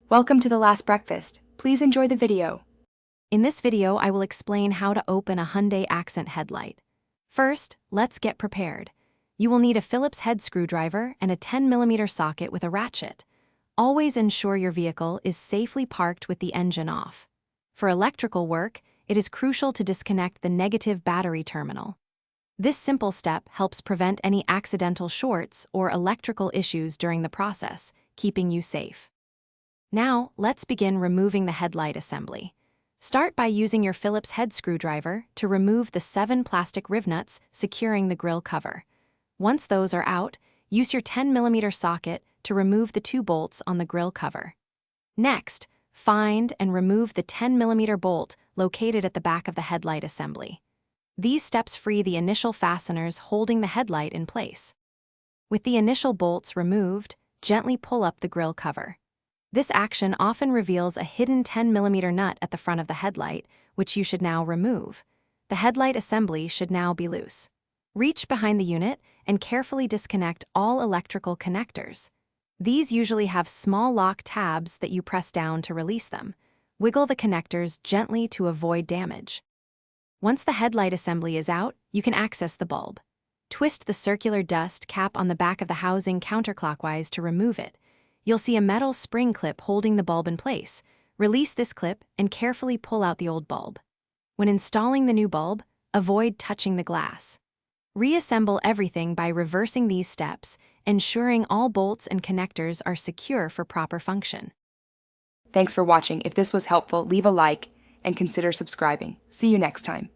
Welcome to The Last Breakfast. Please enjoy the video. In this video, I will explain how to open a Hyundai Accent headlight. First, let's get prepared. You will need a Phillips head screwdriver and a 10mm socket with a ratchet. Always ensure your vehicle is safely parked with the engine off. For electrical work, it is crucial to disconnect the negative battery terminal. This simple step helps prevent any accidental shorts or electrical issues during the process, keeping you safe. Now, let's begin removing the headlight assembly. Start by using your Phillips head screwdriver to remove the 7 plastic rivnuts securing the grille cover. Once those are out, use your 10mm socket to remove the 2 bolts on the grille cover. Next, find and remove the 10mm bolt located at the back of the headlight assembly. These steps free the initial fasteners holding the headlight in place. With the initial bolts removed, gently pull up the grille cover. This action often reveals a hidden 10mm nut at the front of the headlight, which you should now remove. The headlight assembly should now be loose. Reach behind the unit and carefully disconnect all electrical connectors. These usually have small lock tabs that you press down to release them. Wiggle the connectors gently to avoid damage. Once the headlight assembly is out, you can access the bulb. Twist the circular dust cap on the back of the housing counterclockwise to remove it. You'll see a metal spring clip holding the bulb in place. Release this clip and carefully pull out the old bulb. When installing the new bulb, avoid touching the glass. Reassemble everything by reversing these steps, ensuring all bolts and connectors are secure for proper function. Thanks for watching. If this was helpful, leave a like and consider subscribing. See you next time.